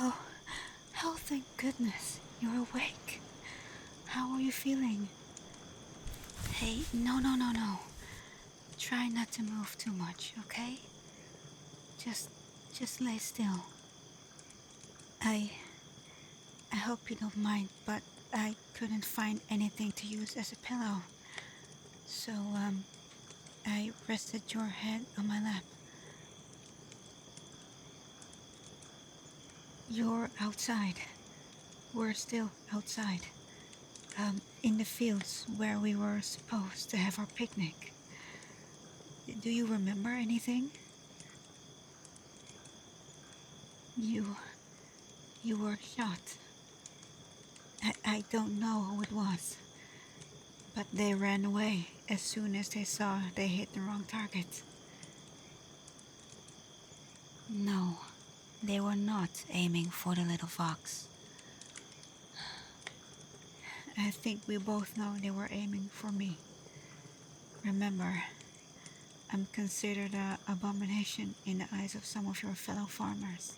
Oh, oh, thank goodness, you're awake. How are you feeling? Hey, no. Try not to move too much, okay? Just lay still. I hope you don't mind, but I couldn't find anything to use as a pillow. So, I rested your head on my lap. You're outside. We're still outside. In the fields where we were supposed to have our picnic. Do you remember anything? You were shot. I don't know who it was, but they ran away as soon as they saw they hit the wrong target. No, they were not aiming for the little fox. I think we both know they were aiming for me. Remember, I'm considered an abomination in the eyes of some of your fellow farmers.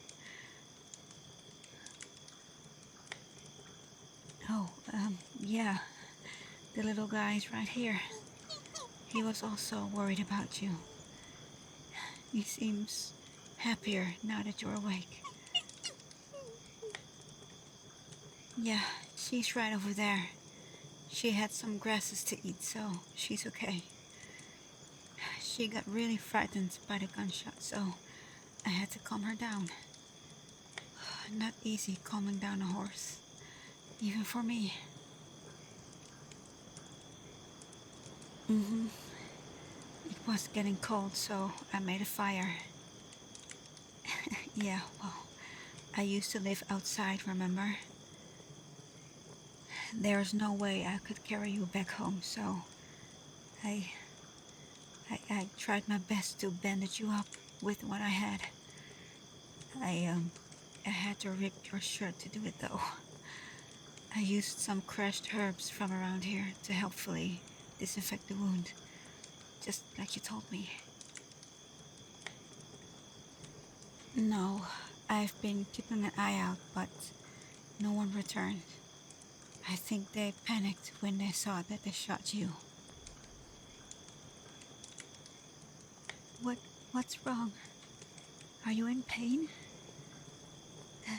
Oh, yeah, the little guy is right here. He was also worried about you. He seems happier now that you're awake. Yeah, she's right over there. She had some grasses to eat, so she's okay. She got really frightened by the gunshot, so I had to calm her down. Not easy calming down a horse, even for me. It was getting cold, so I made a fire. Yeah, well, I used to live outside, remember? There's no way I could carry you back home, so I tried my best to bandage you up with what I had. I had to rip your shirt to do it though. I used some crushed herbs from around here to helpfully disinfect the wound, just like you told me. No, I've been keeping an eye out, but no one returned. I think they panicked when they saw that they shot you. What's wrong? Are you in pain?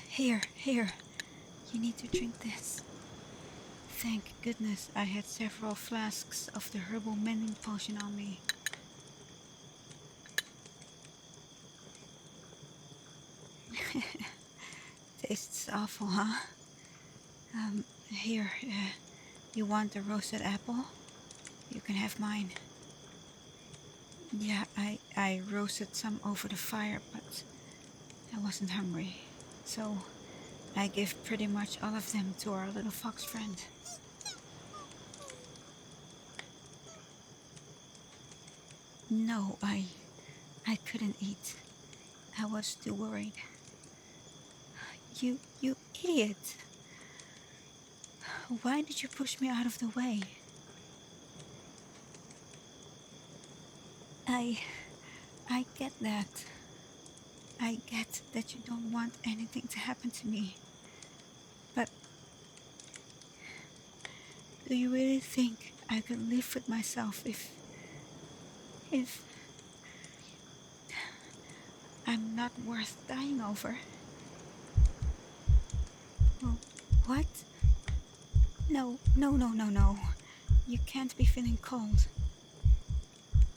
Here. You need to drink this. Thank goodness I had several flasks of the herbal mending potion on me. Tastes awful, huh? Here, you want a roasted apple? You can have mine. Yeah, I roasted some over the fire, but I wasn't hungry. So I give pretty much all of them to our little fox friend. No, I couldn't eat. I was too worried. You idiot! Why did you push me out of the way? I get that. I get that you don't want anything to happen to me. But do you really think I could live with myself if I'm not worth dying over? Well, what? No. You can't be feeling cold.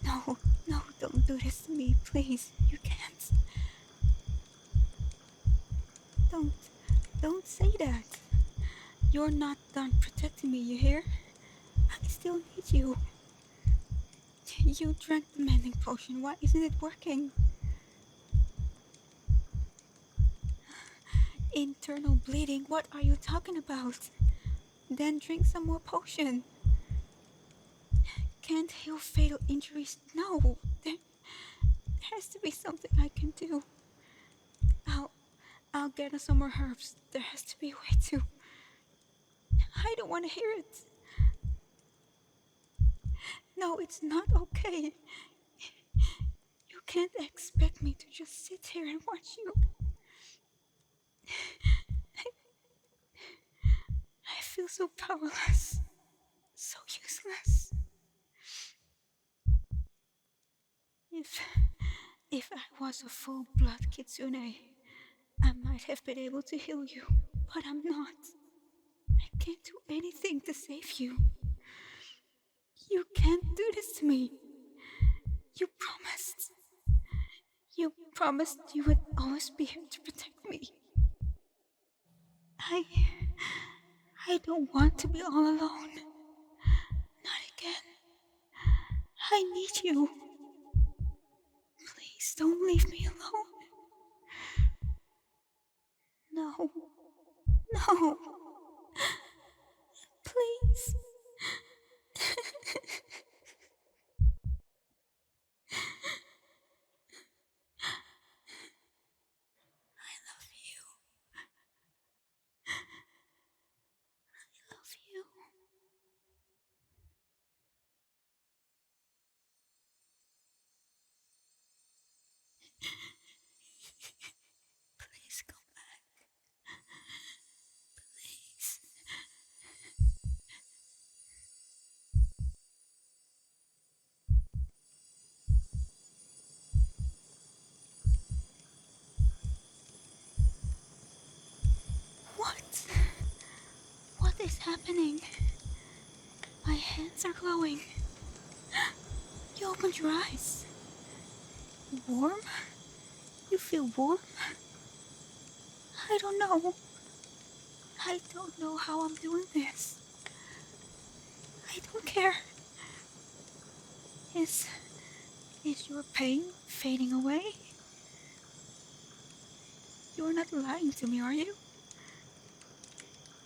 No, don't do this to me, please. You can't. Don't say that. You're not done protecting me, you hear? I still need you. You drank the mending potion. Why isn't it working? Internal bleeding? What are you talking about? Then drink some more potion. Can't heal fatal injuries? No. There has to be something I can do. I'll get us some more herbs. There has to be a way to... I don't want to hear it. No, it's not okay. You can't expect me to just sit here and watch you. feel so powerless, so useless. If I was a full-blood Kitsune, I might have been able to heal you, but I'm not. I can't do anything to save you. You can't do this to me. You promised. You promised you would always be here to protect me. I... I don't want to be all alone. Not again. I need you. Please don't leave me alone. No. No. Please. I love you. I love you. Please come back. Please. What? What is happening? My hands are glowing. You opened your eyes. Warm? You feel warm? I don't know. I don't know how I'm doing this. I don't care. Is your pain fading away? You're not lying to me, are you?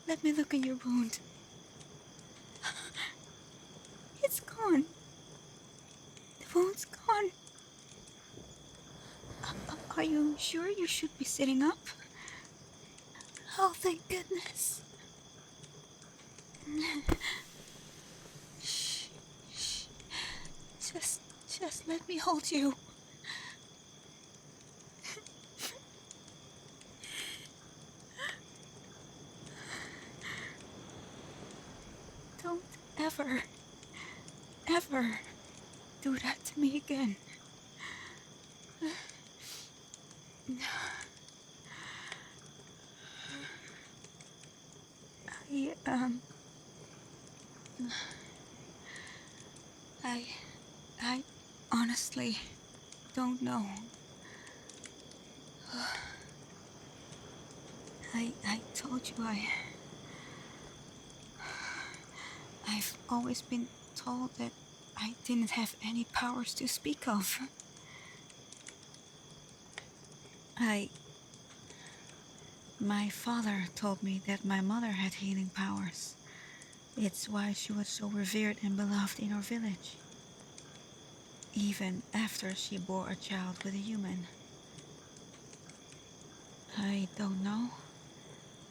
Let me look at your wound. It's gone. The wound's gone. Are you sure you should be sitting up? Oh, thank goodness. Shh, shh. Just let me hold you. Don't ever do that to me again. I honestly don't know. I told you I've always been told that I didn't have any powers to speak of. My father told me that my mother had healing powers. It's why she was so revered and beloved in our village. Even after she bore a child with a human. I don't know.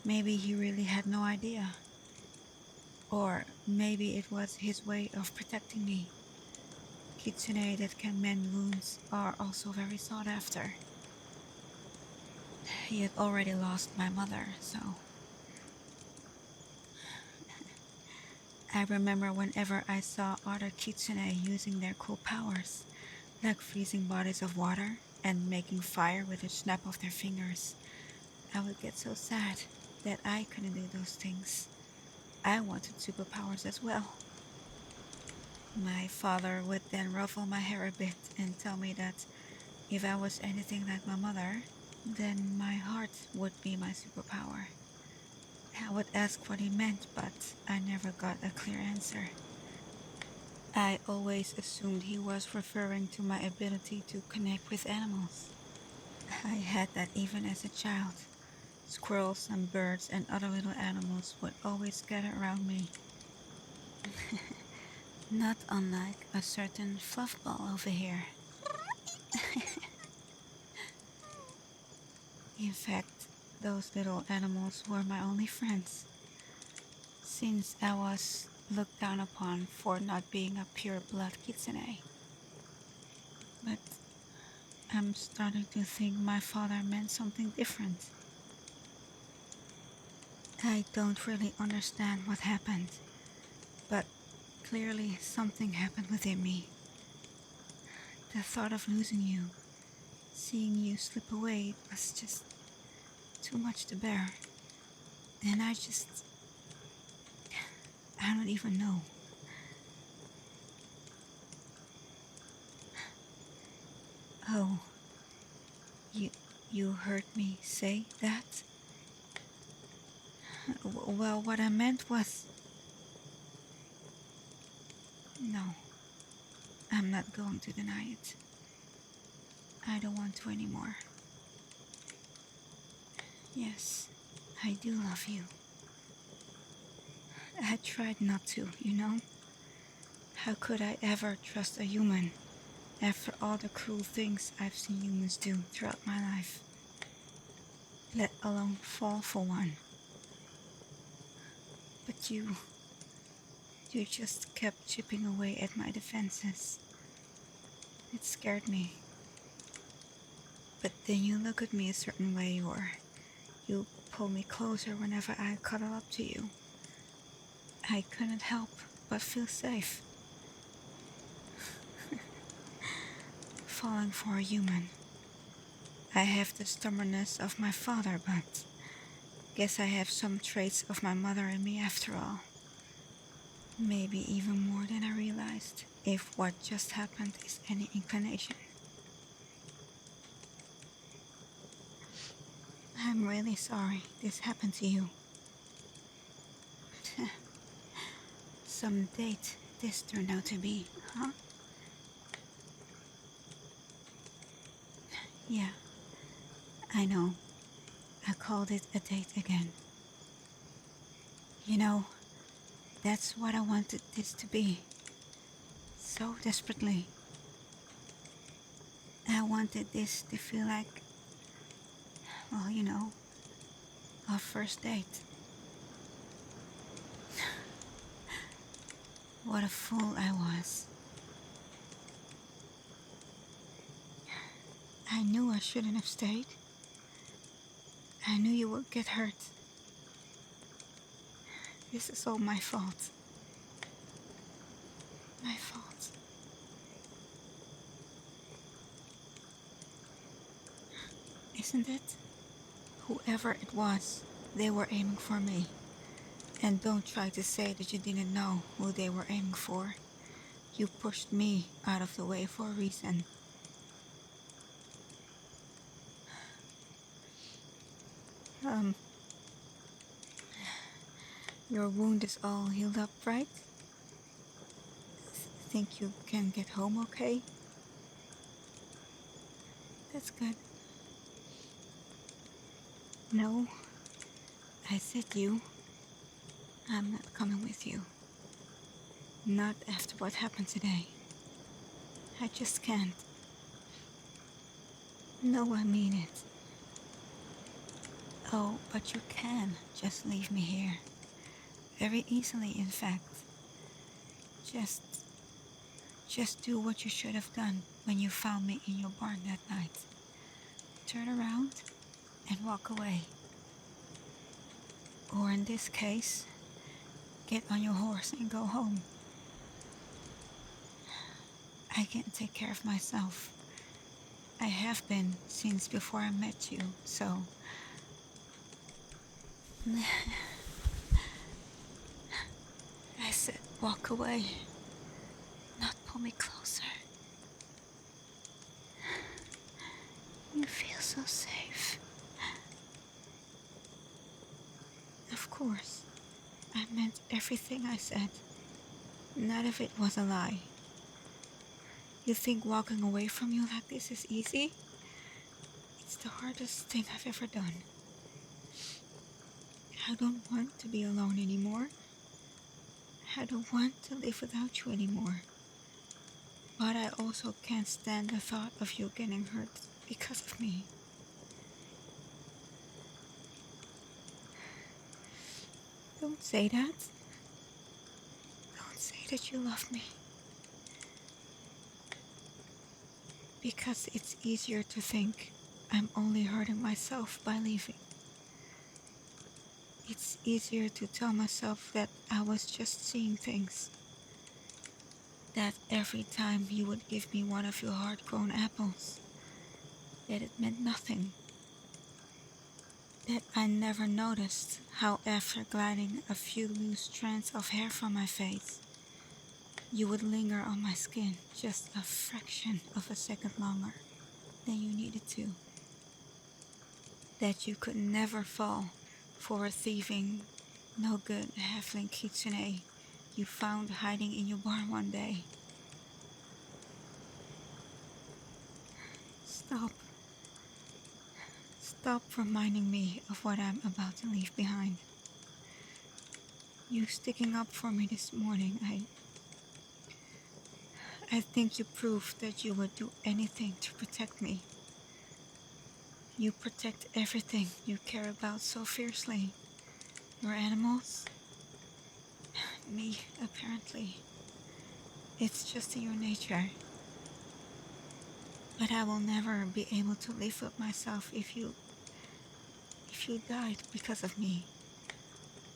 Maybe he really had no idea. Or maybe it was his way of protecting me. Kitsune that can mend wounds are also very sought after. He had already lost my mother, so... I remember whenever I saw other Kitsune using their cool powers, like freezing bodies of water and making fire with a snap of their fingers, I would get so sad that I couldn't do those things. I wanted superpowers as well. My father would then ruffle my hair a bit and tell me that if I was anything like my mother, then my heart would be my superpower. I would ask what he meant, but I never got a clear answer. I always assumed he was referring to my ability to connect with animals. I had that even as a child. Squirrels and birds and other little animals would always gather around me. Not unlike a certain fluffball over here. In fact, those little animals were my only friends, since I was looked down upon for not being a pure-blood kitsune. But I'm starting to think my father meant something different. I don't really understand what happened, but clearly something happened within me. The thought of losing you, seeing you slip away, was just too much to bear. And I don't even know. Oh, you heard me say that? Well, what I meant was... No, I'm not going to deny it. I don't want to anymore. Yes, I do love you. I tried not to, you know? How could I ever trust a human after all the cruel things I've seen humans do throughout my life? Let alone fall for one. But you just kept chipping away at my defenses. It scared me. But then you look at me a certain way, or you pull me closer whenever I cuddle up to you. I couldn't help but feel safe. Falling for a human. I have the stubbornness of my father, but guess I have some traits of my mother in me after all. Maybe even more than I realized, if what just happened is any inclination. I'm really sorry this happened to you. Some date this turned out to be, huh? Yeah, I know. I called it a date again. You know, that's what I wanted this to be. So desperately. I wanted this to feel like, well, you know, our first date. What a fool I was. I knew I shouldn't have stayed. I knew you would get hurt. This is all my fault. My fault. Isn't it? Whoever it was, they were aiming for me. And don't try to say that you didn't know who they were aiming for. You pushed me out of the way for a reason. Your wound is all healed up, right? Think you can get home okay? That's good. No, I said you. I'm not coming with you. Not after what happened today. I just can't. No, I mean it. Oh, but you can just leave me here. Very easily, in fact. Just do what you should have done when you found me in your barn that night. Turn around and walk away. Or in this case, get on your horse and go home. I can take care of myself. I have been since before I met you, so... I said walk away, not pull me closer. You feel so safe. Of course, I meant everything I said. None of it was a lie. You think walking away from you like this is easy? It's the hardest thing I've ever done. I don't want to be alone anymore. I don't want to live without you anymore. But I also can't stand the thought of you getting hurt because of me. Don't say that. Don't say that you love me. Because it's easier to think I'm only hurting myself by leaving. it's easier to tell myself that I was just seeing things. That every time you would give me one of your hard-grown apples, that it meant nothing. That I never noticed how after gliding a few loose strands of hair from my face, you would linger on my skin just a fraction of a second longer than you needed to. That you could never fall for a thieving, no good halfling kitsune you found hiding in your barn one day. Stop. Stop reminding me of what I'm about to leave behind. You sticking up for me this morning, I think you proved that you would do anything to protect me. You protect everything you care about so fiercely. Your animals, me, apparently. It's just in your nature. But I will never be able to live with myself if you died because of me.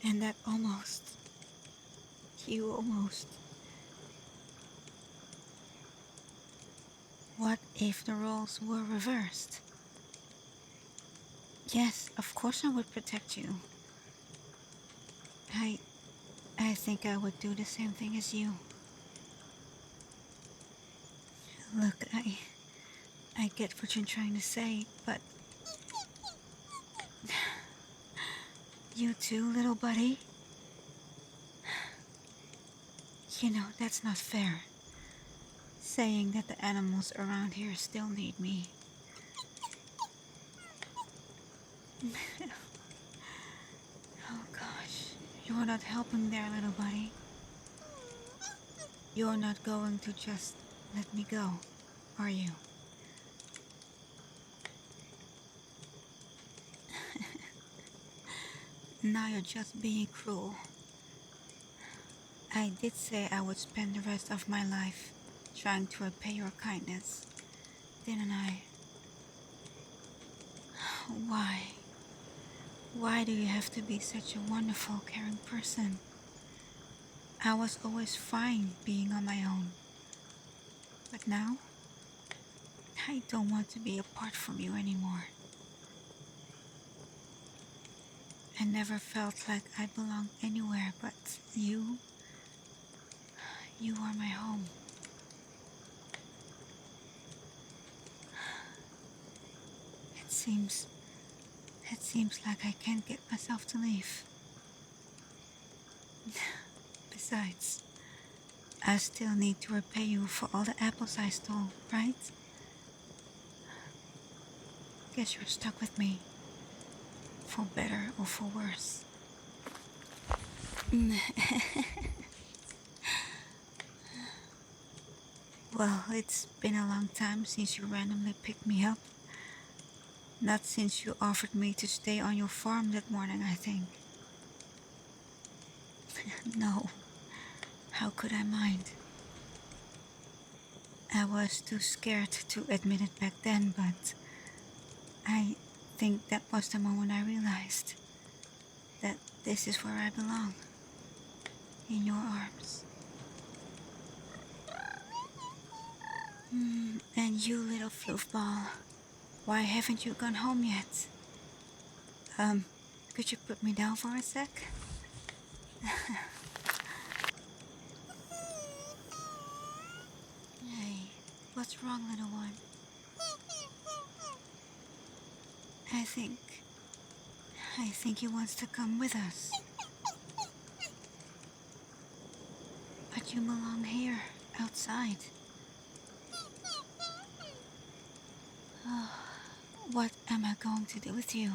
And that you almost. What if the roles were reversed? Yes, of course I would protect you. I think I would do the same thing as you. Look, I get what you're trying to say, but you too, little buddy? You know, that's not fair. Saying that the animals around here still need me. Oh gosh, you're not helping there, little buddy. You're not going to just let me go, are you? Now you're just being cruel. I did say I would spend the rest of my life trying to repay your kindness, didn't I? Why? Why do you have to be such a wonderful, caring person? I was always fine being on my own. But now, I don't want to be apart from you anymore. I never felt like I belonged anywhere but you. You are my home. It seems like I can't get myself to leave. Besides, I still need to repay you for all the apples I stole, right? Guess you're stuck with me. For better or for worse. Well, it's been a long time since you randomly picked me up. Not since you offered me to stay on your farm that morning, I think. No, how could I mind? I was too scared to admit it back then, but I think that was the moment I realized that this is where I belong. In your arms. And you little floofball, why haven't you gone home yet? Could you put me down for a sec? Hey, what's wrong, little one? I think he wants to come with us. But you belong here, outside. What am I going to do with you?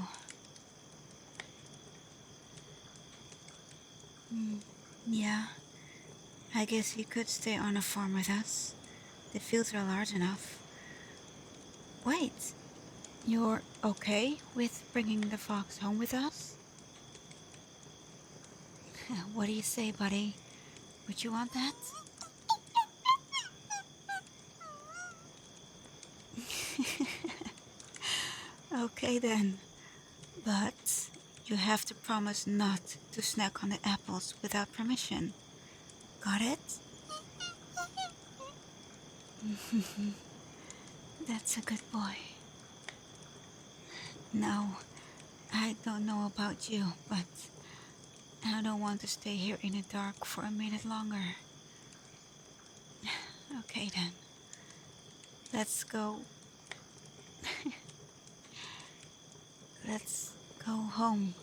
Yeah, I guess you could stay on a farm with us. The fields are large enough. Wait, you're okay with bringing the fox home with us? What do you say, buddy? Would you want that? Okay then, but You have to promise not to snack on the apples without permission. Got it? That's a good boy. Now, I don't know about you, but I don't want to stay here in the dark for a minute longer. Okay then. Let's go. Let's go home.